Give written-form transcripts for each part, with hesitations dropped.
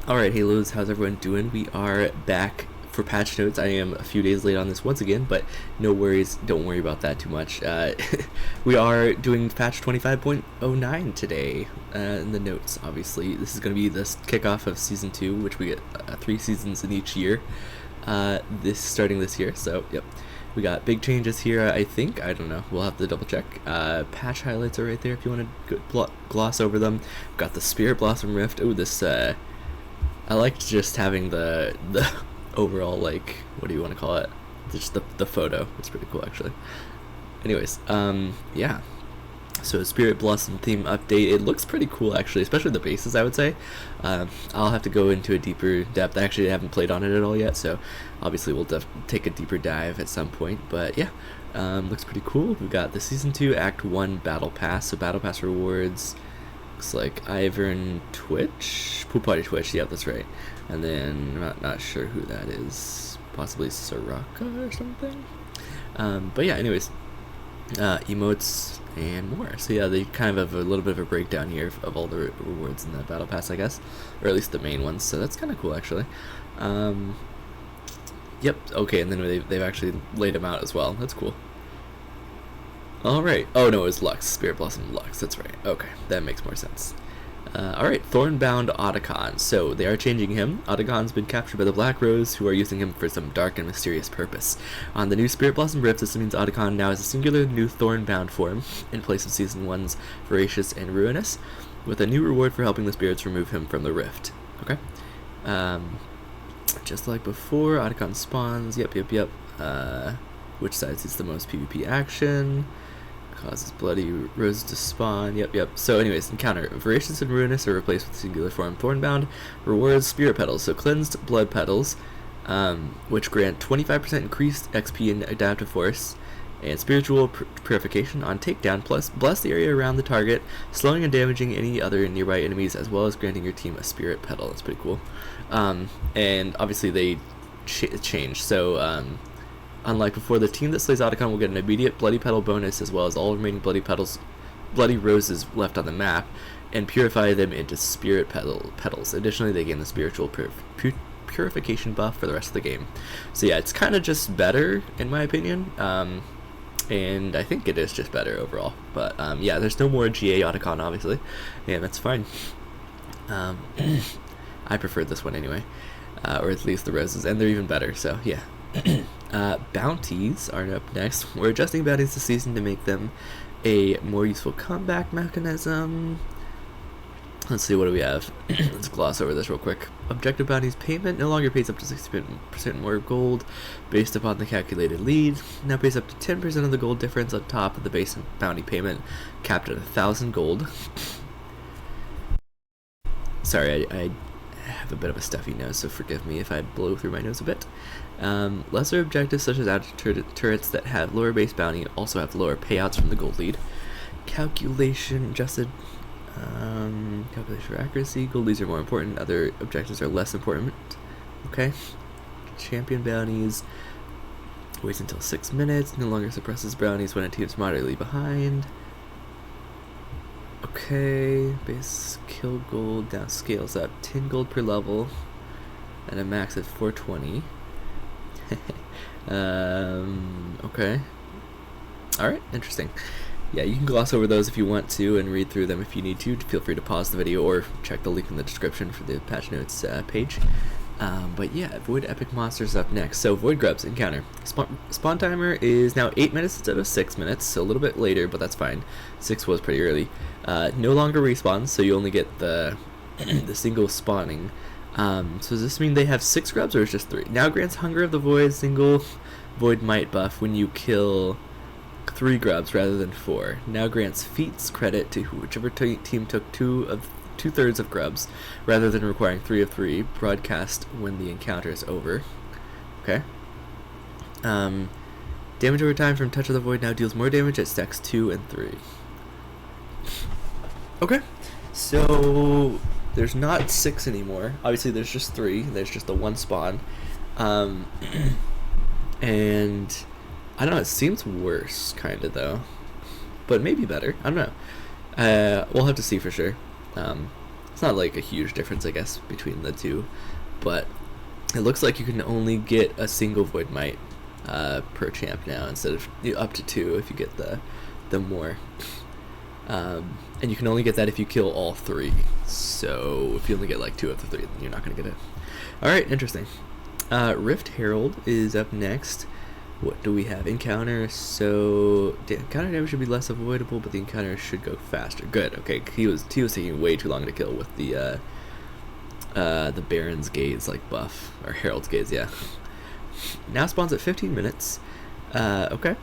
Alright, Halos, how's everyone doing? We are back for patch notes. I am a few days late on this once again, but no worries, don't worry about that too much. We are doing patch 25.09 today in the notes, obviously. This is going to be the kickoff of Season 2, which we get 3 seasons in each year, starting this year, so yep. We got big changes here, I think. I don't know. We'll have to double check. Patch highlights are right there if you want to gloss over them. We've got the Spirit Blossom Rift. Oh, this, I liked just having the overall, like, what do you want to call it? Just the photo. It's pretty cool, actually. Anyways, yeah. So Spirit Blossom theme update. It looks pretty cool, actually, especially the bases, I would say. I'll have to go into a deeper depth. Actually, I haven't played on it at all yet, so obviously we'll take a deeper dive at some point. But yeah, looks pretty cool. We've got the Season 2 Act 1 Battle Pass. So Battle Pass rewards, looks like Ivern Twitch? Pool Party Twitch, yeah, that's right. And then, I'm not sure who that is. Possibly Soraka or something? But yeah, anyways. Emotes and more. So yeah, they kind of have a little bit of a breakdown here of all the rewards in the battle pass, I guess, or at least the main ones. So that's kind of cool, actually. Yep. Okay, and then they've actually laid them out as well. That's cool. All right. Oh no, it was Lux, Spirit Blossom Lux. That's right. Okay, that makes more sense. Alright, Thornbound Otacon. So, they are changing him. Otacon's been captured by the Black Rose, who are using him for some dark and mysterious purpose. On the new Spirit Blossom Rift, this means Otacon now has a singular new Thornbound form, in place of Season 1's Voracious and Ruinous, with a new reward for helping the spirits remove him from the Rift. Okay. Just like before, Otacon spawns. Yep. Which side sees the most PvP action? Causes Bloody Rose to spawn. Yep. So anyways, encounter. Voracious and Ruinous are replaced with singular form Thornbound. Rewards Spirit Petals. So cleansed Blood Petals, which grant 25% increased XP and Adaptive Force, and Spiritual Purification on Takedown, plus bless the area around the target, slowing and damaging any other nearby enemies, as well as granting your team a Spirit Petal. That's pretty cool. And obviously they changed. So unlike before, the team that slays Otacon will get an immediate Bloody Petal bonus, as well as all remaining Bloody Roses left on the map, and purify them into Spirit Petals. Additionally, they gain the Spiritual Purification buff for the rest of the game. So yeah, it's kind of just better, in my opinion, and I think it is just better overall. But yeah, there's no more GA Otacon, obviously, and that's fine. I prefer this one anyway, or at least the Roses, and they're even better, so yeah. Bounties are up next. We're adjusting bounties this season to make them a more useful comeback mechanism. Let's see, what do we have? Let's gloss over this real quick. Objective bounties payment no longer pays up to 60% more gold based upon the calculated lead. Now pays up to 10% of the gold difference on top of the base bounty payment, capped at 1,000 gold. Sorry, I have a bit of a stuffy nose, so forgive me if I blow through my nose a bit. Lesser objectives such as added turrets that have lower base bounty also have lower payouts from the gold lead. Calculation adjusted. Calculation for accuracy. Gold leads are more important. Other objectives are less important. Okay. Champion bounties. Waits until 6 minutes. No longer suppresses bounties when a team's moderately behind. Okay, base kill gold now scales up 10 gold per level and a max of 420. Okay. Alright, interesting. Yeah, you can gloss over those if you want to and read through them if you need to. Feel free to pause the video or check the link in the description for the patch notes page. But yeah, Void Epic Monsters up next. So Void Grubs encounter. Spawn timer is now 8 minutes instead of 6 minutes, so a little bit later, but that's fine. 6 was pretty early. No longer respawns, so you only get the the single spawning. So does this mean they have 6 grubs or is just 3? Now grants Hunger of the Void single Void Might buff when you kill 3 grubs rather than 4. Now grants feats credit to whichever team took 2/3 of grubs, rather than requiring 3 of 3, broadcast when the encounter is over. Okay. Damage over time from Touch of the Void now deals more damage at stacks 2 and 3. Okay. So there's not 6 anymore. Obviously there's just 3. There's just the 1 spawn. And I don't know, it seems worse, kinda, though. But maybe better. I don't know. We'll have to see for sure. It's not like a huge difference, I guess, between the two, but it looks like you can only get a single Void Might per champ now, instead of up to 2 if you get the more. And you can only get that if you kill all 3. So if you only get like 2 of the 3, then you're not going to get it. Alright, interesting. Rift Herald is up next. What do we have? Encounter. So encounter damage should be less avoidable, but the encounter should go faster. Good. Okay, he was taking way too long to kill with the Baron's Gaze like buff, or Herald's Gaze. Yeah. Now spawns at 15 minutes. Okay.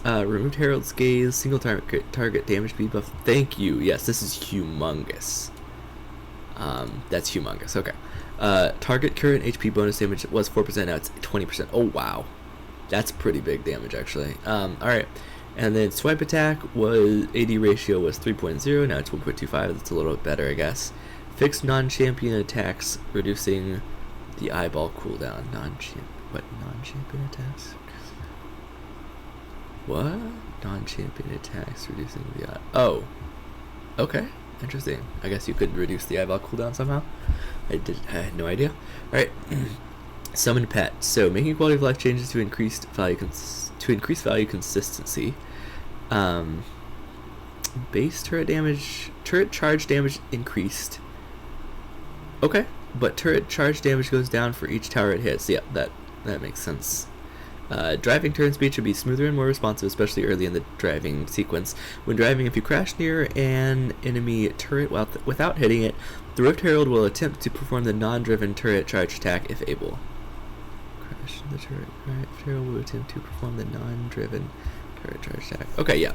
Removed Herald's Gaze, single target damage speed buff. Thank you. Yes, this is humongous. That's humongous. Okay. Target current HP bonus damage was 4%, now it's 20%. Oh, wow. That's pretty big damage, actually. Alright. And then swipe attack was, AD ratio was 3.0, now it's 1.25. That's a little bit better, I guess. Fixed non-champion attacks, reducing the eyeball cooldown. Non-champion attacks? What? Non-champion attacks, reducing the eye. Oh. Okay. Interesting. I guess you could reduce the eyeball cooldown somehow. I had no idea. Alright. Summon pet. So making quality of life changes to increase value consistency. Base turret charge damage increased. Okay. But turret charge damage goes down for each tower it hits. Yeah, that makes sense. Driving turn speed should be smoother and more responsive, especially early in the driving sequence. When driving, if you crash near an enemy turret without hitting it, the Rift Herald will attempt to perform the non-driven turret charge attack if able. Crash the turret. Rift Herald will attempt to perform the non-driven turret charge attack. Okay, yeah.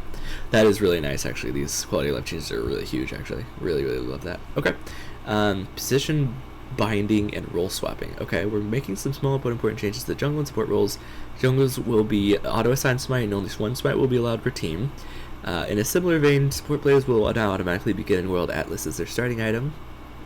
That is really nice, actually. These quality of life changes are really huge, actually. Really, really love that. Okay. Position binding and role swapping. Okay, we're making some small but important changes to the jungle and support roles. Jungles will be auto-assigned smite, and only one smite will be allowed per team. In a similar vein, support players will now automatically be getting World Atlas as their starting item.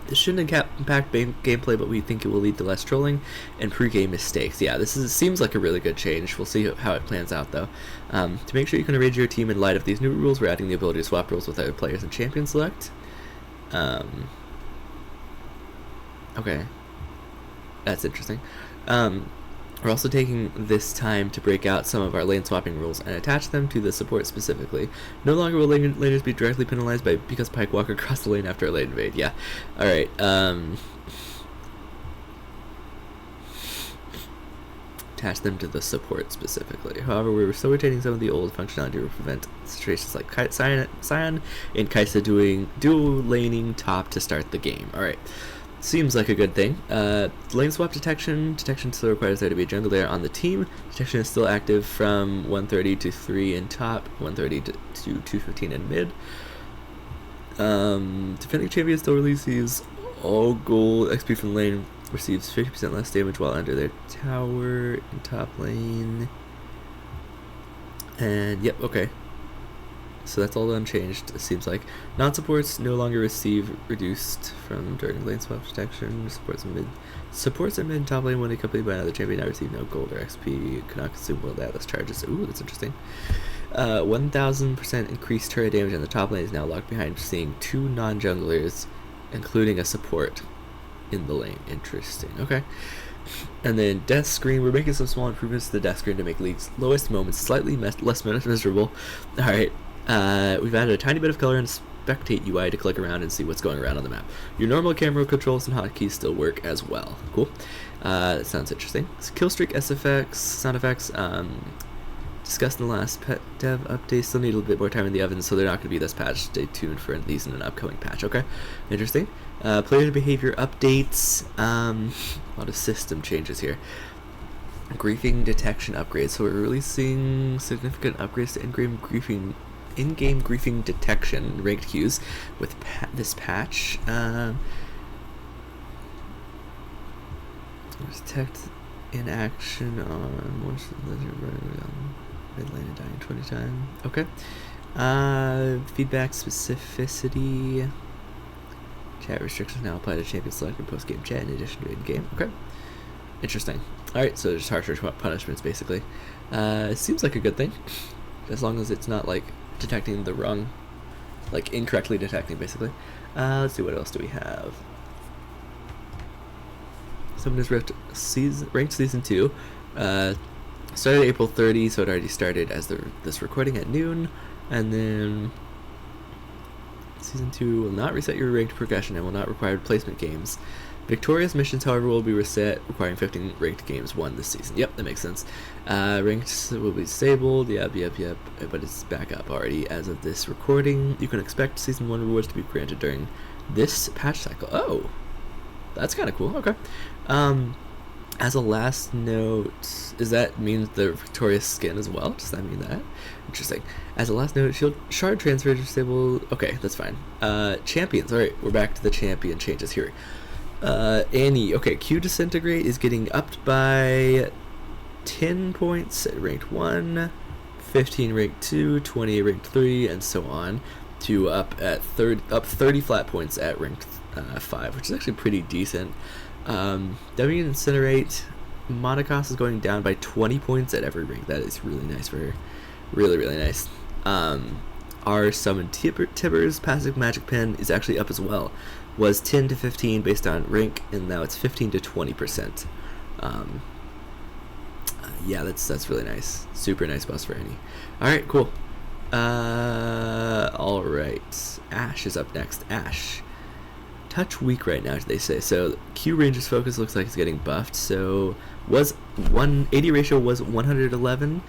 This shouldn't impact gameplay, but we think it will lead to less trolling and pre-game mistakes. Yeah, seems like a really good change. We'll see how it plans out, though. To make sure you can arrange your team in light of these new rules, we're adding the ability to swap roles with other players and champion select. Okay, that's interesting. We're also taking this time to break out some of our lane swapping rules and attach them to the support specifically. No longer will laners be directly penalized because Pike walk across the lane after a lane invade. Yeah, alright. Attach them to the support specifically. However, we're still retaining some of the old functionality to prevent situations like Scion and Kaisa doing dual laning top to start the game. Alright. Seems like a good thing. Lane swap detection still requires there to be a jungle there on the team. Detection is still active from 130 to 3 in top, 130 to 215 in mid. Defending champion still releases all gold XP from the lane, receives 50% less damage while under their tower in top lane. And yep, okay. So that's all unchanged, it seems like. Non-supports no longer receive reduced from during lane swap detection. Supports in mid and top lane when accompanied by another champion now receive no gold or XP. Cannot consume World Atlas charges. Ooh, that's interesting. 1000% increased turret damage on the top lane is now locked behind seeing 2 non-junglers, including a support in the lane. Interesting. Okay. And then death screen, we're making some small improvements to the death screen to make League's lowest moments slightly less miserable. Alright. We've added a tiny bit of color and spectate UI to click around and see what's going around on the map. Your normal camera controls and hotkeys still work as well. Cool. That sounds interesting. Killstreak SFX, sound effects, discussed in the last pet dev update, still need a little bit more time in the oven, so they're not going to be this patch. Stay tuned for these in an upcoming patch. Okay, interesting. Player behavior updates, a lot of system changes here. Griefing detection upgrades, so we're releasing significant upgrades to in-game griefing detection ranked queues with this patch. Detect in action on most of the mid lane and dying 20 times. Okay. Feedback specificity. Chat restrictions now apply to champion select and post-game chat in addition to in-game. Okay. Interesting. Alright, so just harsher punishments basically. Seems like a good thing. As long as it's not like detecting the wrong, like incorrectly detecting basically. Let's see, what else do we have? Summoners Rift ranked season 2. Started April 30, so it already started as this recording at noon. And then season 2 will not reset your ranked progression and will not require replacement games. Victorious missions, however, will be reset, requiring 15 ranked games won this season. Yep, that makes sense. Ranked will be disabled. Yep. But it's back up already as of this recording. You can expect season 1 rewards to be granted during this patch cycle. Oh, that's kind of cool. Okay. As a last note, does that mean the victorious skin as well? Does that mean that? Interesting. As a last note, shield shard transfer is disabled. Okay, that's fine. Champions. All right, we're back to the champion changes here. Annie. Okay, Q disintegrate is getting upped by 10 points at ranked 1, 15 ranked 2, 20 ranked 3, and so on, to up 30 flat points at ranked 5, which is actually pretty decent. W incinerate, Monocost is going down by 20 points at every rank. That is really nice for her. Really, really nice. Our summon Tibbers passive magic pen is actually up as well. Was 10 to 15 based on rank, and now it's 15 to 20%. Yeah, that's really nice. Super nice boss for Annie. Alright, cool. Alright. Ashe is up next. Ashe. Touch weak right now, they say. So Q range's focus looks like it's getting buffed. So was 180 ratio was 111%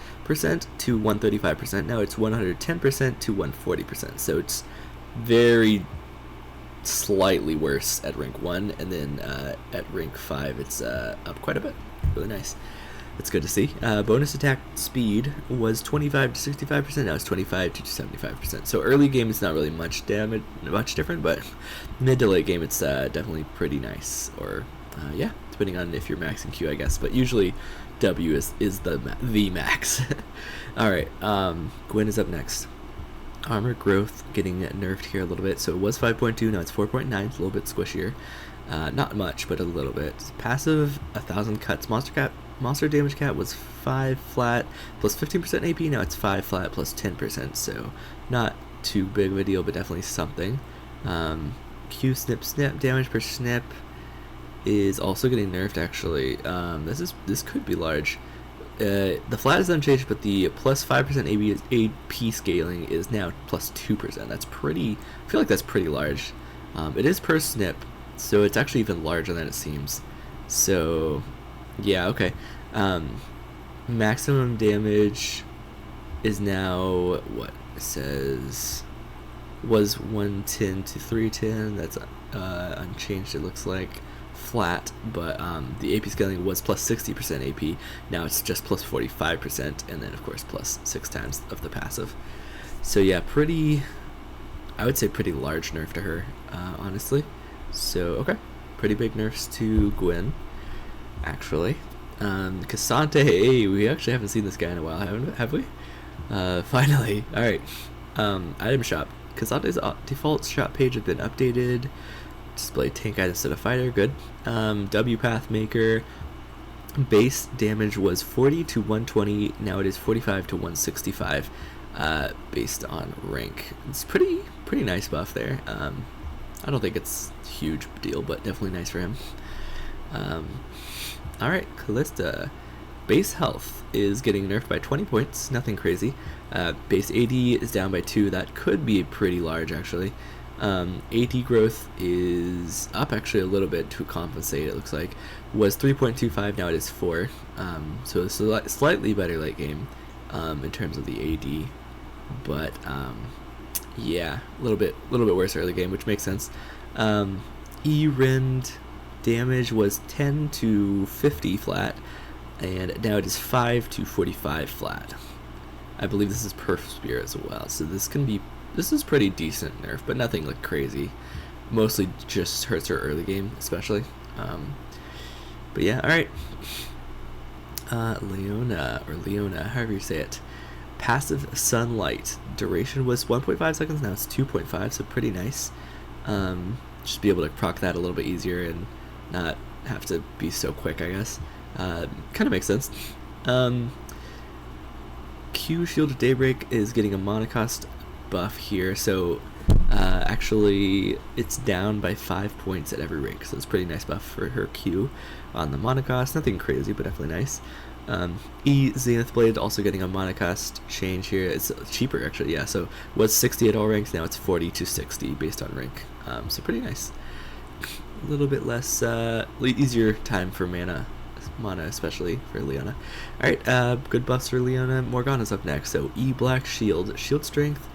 to 135%. Now it's 110% to 140%. So it's very slightly worse at rank 1, and then at rank 5 it's up quite a bit. Really nice. It's good to see. Bonus attack speed was 25 to 65%. Now it's 25 to 75%. So early game it's not really much different, but mid to late game it's definitely pretty nice. Or yeah, depending on if you're maxing Q, I guess. But usually W is the max. All right, Gwen is up next. Armor growth getting nerfed here a little bit. So it was 5.2, now it's 4.9. It's a little bit squishier. Not much, but a little bit. Passive 1,000 cuts. Monster damage cap was 5 flat plus 15% AP. Now it's 5 flat plus 10%. So not too big of a deal, but definitely something. Q snip damage per snip is also getting nerfed. Actually, this could be large. The flat is unchanged, but the plus 5% AP scaling is now plus 2%. That's pretty. I feel like that's pretty large. It is per snip, so it's actually even larger than it seems. So yeah, okay. Maximum damage is now what it says was 110 to 310. That's unchanged, it looks like. Flat, but the AP scaling was plus 60% AP. Now it's just plus 45%, and then of course plus 6 times of the passive. So yeah, I would say pretty large nerf to her, honestly. So okay, pretty big nerfs to Gwen, actually. Cassante, hey, we actually haven't seen this guy in a while, have we? Finally. Alright. Item shop. Cassante's default shop page has been updated. Display tank item instead of fighter, good. W path maker, base damage was 40 to 120, now it is 45 to 165, based on rank. It's pretty nice buff there. I don't think it's a huge deal, but definitely nice for him. Alright, Callista. Base health is getting nerfed by 20 points, nothing crazy. Base AD is down by 2, that could be pretty large actually. AD growth is up actually a little bit to compensate, it looks like. Was 3.25, now it is 4. So it's a slightly better late game in terms of the AD. But yeah, a little bit worse early game, which makes sense. E-Rend damage was 10 to 50 flat, and now it is 5 to 45 flat. I believe this is perf spear as well, so this is pretty decent nerf, but nothing like crazy. Mostly just hurts her early game, especially. But yeah, alright. Leona, however you say it. Passive sunlight. Duration was 1.5 seconds, now it's 2.5, so pretty nice. Just be able to proc that a little bit easier and not have to be so quick, I guess. Kind of makes sense. Q Shield of Daybreak is getting a monocost buff here, so Actually, it's down by 5 points at every rank, so it's pretty nice buff for her Q on the mana cost. Nothing crazy, but definitely nice. E Zenith Blade also getting a mana cost change here. It's cheaper actually, yeah. So was 60 at all ranks, now it's 40 to 60 based on rank. So pretty nice. A little bit less easier time for mana especially for Leona. Alright, good buffs for Leona. Morgana's up next. So E Black Shield. Shield strength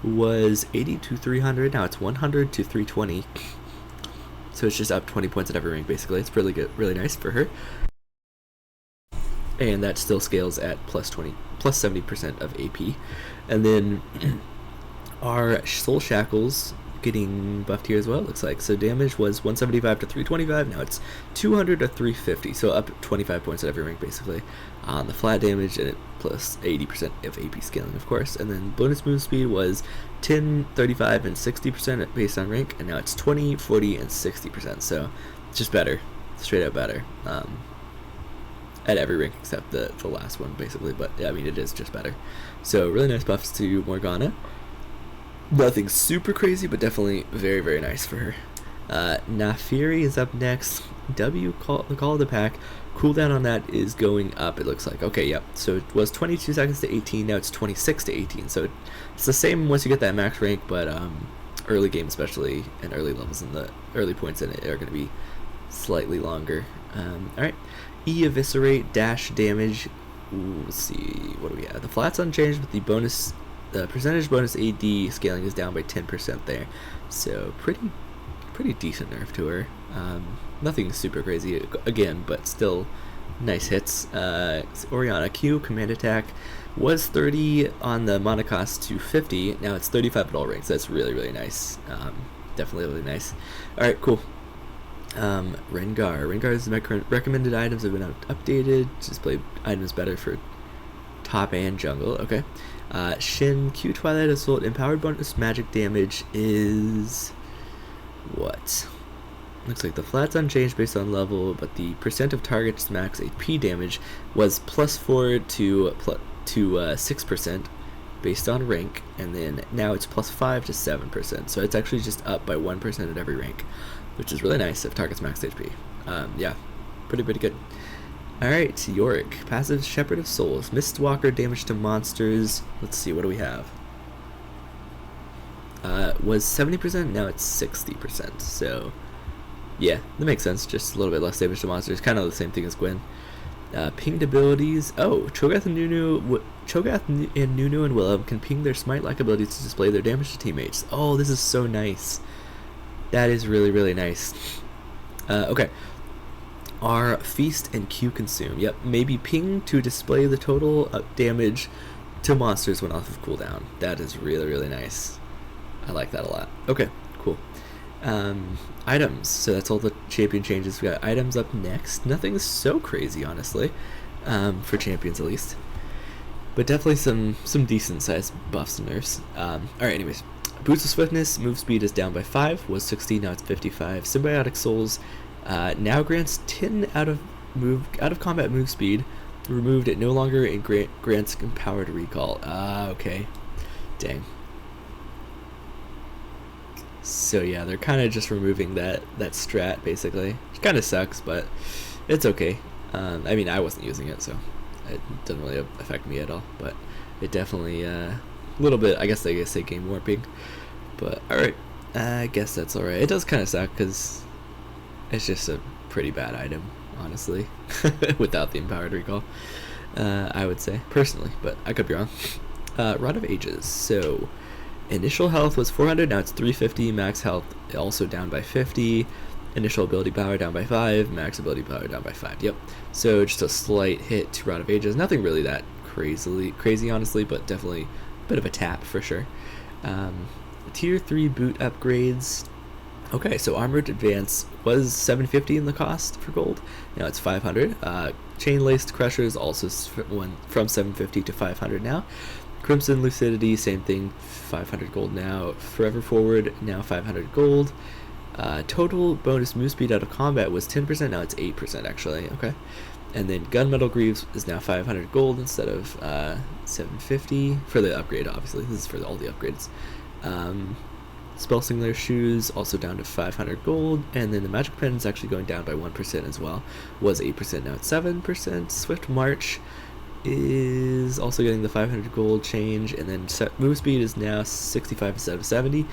was 80 to 300, now it's 100 to 320. So it's just up 20 points at every rank basically. It's really good, really nice for her. And that still scales at plus 70% of AP. And then our Soul Shackles getting buffed here as well, it looks like. So damage was 175 to 325, now it's 200 to 350, so up 25 points at every rank basically on the flat damage, and it plus 80% of AP scaling, of course. And then bonus move speed was 10, 35, and 60% based on rank, and now it's 20, 40, and 60%, so just better, straight up better at every rank except the last one basically, but yeah, I mean it is just better. So really nice buffs to Morgana. Nothing super crazy, but definitely very, very nice for her. Naafiri is up next. The Call of the Pack. Cooldown on that is going up, it looks like. Okay, yep. So it was 22 seconds to 18, now it's 26 to 18. So it's the same once you get that max rank, but early game especially, and early levels in the early points in it are going to be slightly longer. Alright. E Eviscerate, dash damage. Ooh, let's see, what do we have? The flat's unchanged, but the percentage bonus AD scaling is down by 10% there, so pretty decent nerf to her. Nothing super crazy again, but still nice hits. Orianna Q command attack was 30 on the mana cost to 50. Now it's 35 at all ranks. That's really, really nice. Definitely really nice. All right, cool. Rengar's recommended items have been updated. Display items better for top and jungle. Okay. Shin Q Twilight Assault empowered bonus magic damage is what? Looks like the flat's unchanged based on level, but the percent of target's max AP damage was +4 to 6% based on rank, and then now it's +5 to 7%. So it's actually just up by 1% at every rank, which is really nice if target's max HP. Yeah, pretty good. Alright, Yorick. Passive Shepherd of Souls. Mistwalker damage to monsters. Let's see, what do we have? Was 70%, now it's 60%. So, yeah, that makes sense. Just a little bit less damage to monsters. Kind of the same thing as Gwen. Pinged abilities. Oh, Cho'Gath and Nunu and Willem can ping their smite-like abilities to display their damage to teammates. Oh, this is so nice. That is really, really nice. Okay. Are Feast and Q Consume. Yep, maybe ping to display the total damage to monsters when off of cooldown. That is really, really nice. I like that a lot. Okay, cool. Items. So that's all the champion changes. We got items up next. Nothing so crazy, honestly, for champions at least. But definitely some decent sized buffs and nerfs. Alright, anyways. Boots of Swiftness, move speed is down by 5, was 60, now it's 55. Symbiotic Souls now grants 10 out of combat move speed. Removed, it no longer grants empowered recall. Okay. Dang. So yeah, they're kind of just removing that strat basically. Which kind of sucks, but it's okay. I mean, I wasn't using it, so it doesn't really affect me at all. But it definitely a little bit. I guess they say game warping. But all right, I guess that's all right. It does kind of suck because it's just a pretty bad item, honestly, without the empowered recall. I would say personally, but I could be wrong. Rod of Ages. So initial health was 400, now it's 350. Max health also down by 50. Initial ability power down by 5. Max ability power down by 5. Yep. So just a slight hit to Rod of Ages. Nothing really that crazy, honestly, but definitely a bit of a tap for sure. Tier 3 boot upgrades. Okay, so Armored Advance was 750 in the cost for gold. Now it's 500. Chain Laced Crushers also went from 750 to 500 now. Crimson Lucidity, same thing, 500 gold now. Forever Forward, now 500 gold. Total bonus move speed out of combat was 10%, now it's 8% actually, okay. And then Gunmetal Greaves is now 500 gold instead of 750 for the upgrade, obviously. This is for all the upgrades. Spell Singler Shoes also down to 500 gold, and then the Magic Pen is actually going down by 1% as well. Was 8%, now it's 7%. Swift March is also getting the 500 gold change, and then move speed is now 65 instead of 70,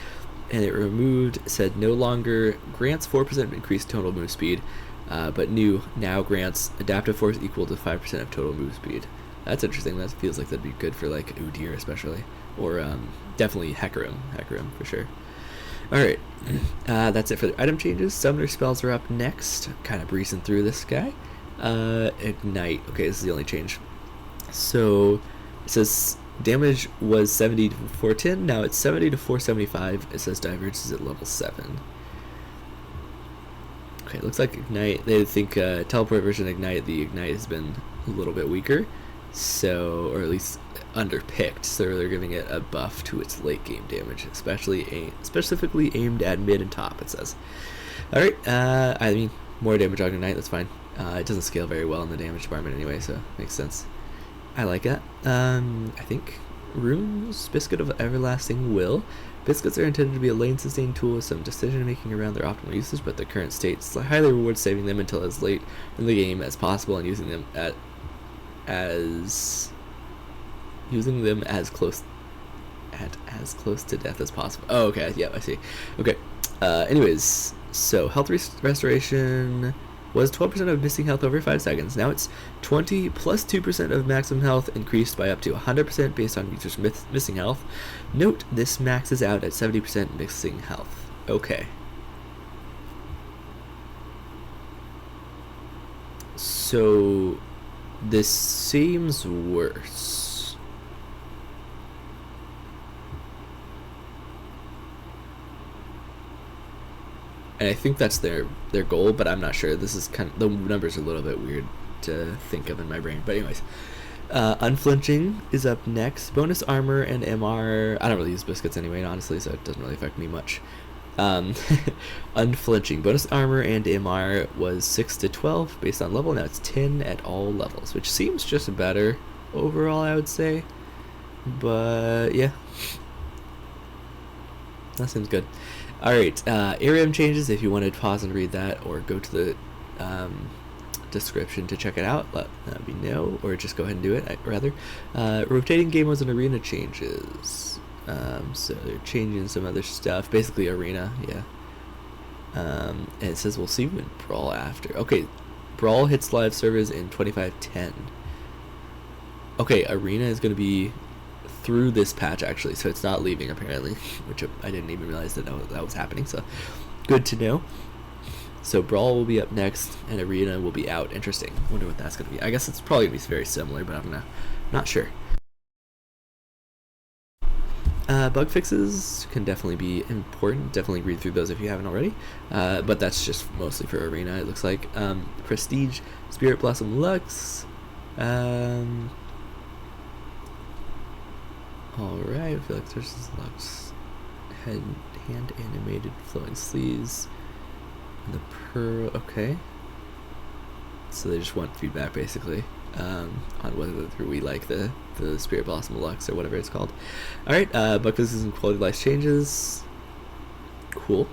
and it removed, said no longer grants 4% increased total move speed, but now grants adaptive force equal to 5% of total move speed. That's interesting. That feels like that'd be good for like udyr especially, or definitely Hecarim for sure. Alright, that's it for the item changes. Summoner spells are up next. Kind of breezing through this guy. Ignite. Okay, this is the only change. So it says damage was 70 to 410, now it's 70 to 475. It says diverge is at level 7. Okay, looks like Ignite, they think teleport version Ignite, the Ignite has been a little bit weaker, so, or at least underpicked, so they're giving it a buff to its late game damage, specifically aimed at mid and top, it says. Alright, I mean, more damage on Ignite, that's fine. It doesn't scale very well in the damage department anyway, so makes sense. I like it. I think Runes, Biscuit of Everlasting Will. Biscuits are intended to be a lane sustain tool with some decision making around their optimal usage, but their current state highly rewards saving them until as late in the game as possible and using them as close to death as possible. Oh, okay, yeah, I see. Okay. Anyways, so health restoration was 12% of missing health over 5 seconds. Now it's 20 plus 2% of maximum health, increased by up to 100% based on users' missing health. Note, this maxes out at 70% missing health. Okay. So this seems worse. And I think that's their goal, but I'm not sure. This is kind of, the numbers are a little bit weird to think of in my brain. But anyways, Unflinching is up next. Bonus armor and MR. I don't really use biscuits anyway, honestly, so it doesn't really affect me much. Unflinching. Bonus armor and MR was 6 to 12 based on level. Now it's 10 at all levels, which seems just better overall, I would say. But yeah, that seems good. Alright, ARAM changes. If you want to pause and read that, or go to the description to check it out, let me know, or just go ahead and do it, rather. Rotating game modes and arena changes. So they're changing some other stuff. Basically arena, yeah. And it says we'll see you in Brawl after. Okay, Brawl hits live servers in 2510. Okay, arena is going to be through this patch actually, so it's not leaving apparently, which I didn't even realize that was happening, so good to know. So Brawl will be up next and Arena will be out. Interesting. Wonder what that's gonna be. I guess it's probably gonna be very similar, but I'm not sure. Bug fixes can definitely be important. Definitely read through those if you haven't already, but that's just mostly for Arena, it looks like. Prestige Spirit Blossom Lux. Alright, I feel like there's this Lux hand animated flowing sleeves and the pearl. Okay, so they just want feedback basically on whether we like the Spirit Blossom Lux or whatever it's called. Alright, bug fixes and quality of life changes. Cool.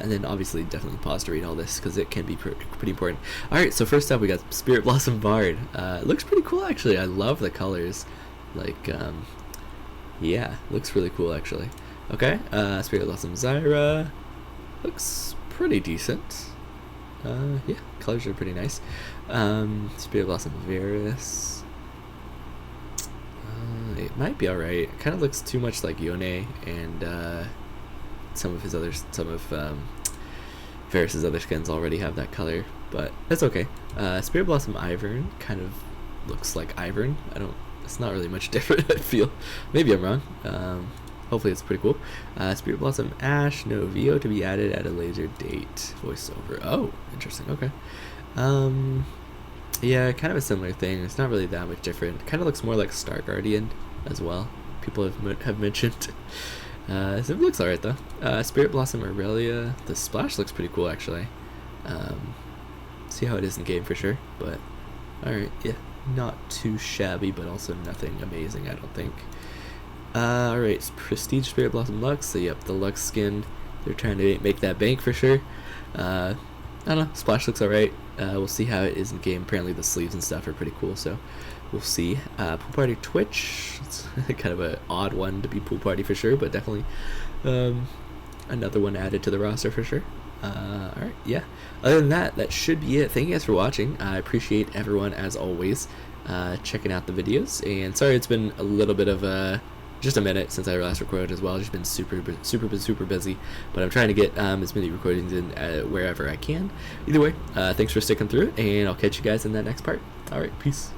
And then obviously definitely pause to read all this because it can be pretty important. Alright, so first up we got Spirit Blossom Bard. It looks pretty cool actually. I love the colors. Like, yeah, looks really cool actually. Okay, Spirit Blossom Zyra. Looks pretty decent. Yeah, colors are pretty nice. Spirit Blossom Varus. It might be alright. It kind of looks too much like Yone and some of Varus's other skins already have that color, but that's okay. Spirit Blossom Ivern kind of looks like Ivern. It's not really much different, I feel. Maybe I'm wrong. Hopefully it's pretty cool. Spirit Blossom Ash, no VO to be added at a later date. Voiceover. Oh, interesting. Okay. Yeah, kind of a similar thing. It's not really that much different. Kind of looks more like Star Guardian as well. People have mentioned. So it looks alright though. Spirit Blossom Aurelia. The splash looks pretty cool actually. See how it is in game for sure. But alright, yeah, not too shabby, but also nothing amazing, I don't think. Alright, Prestige Spirit Blossom Lux. So yep, the Lux skin. They're trying to make that bank for sure. I don't know, Splash looks alright. We'll see how it is in game. Apparently the sleeves and stuff are pretty cool, so we'll see. Pool Party Twitch. It's kind of an odd one to be Pool Party for sure, but definitely another one added to the roster for sure. Alright, yeah. Other than that, that should be it. Thank you guys for watching. I appreciate everyone, as always, checking out the videos. And sorry it's been a little bit of just a minute since I last recorded as well. I've just been super busy, but I'm trying to get as many recordings in wherever I can. Either way, thanks for sticking through, and I'll catch you guys in that next part. Alright, peace.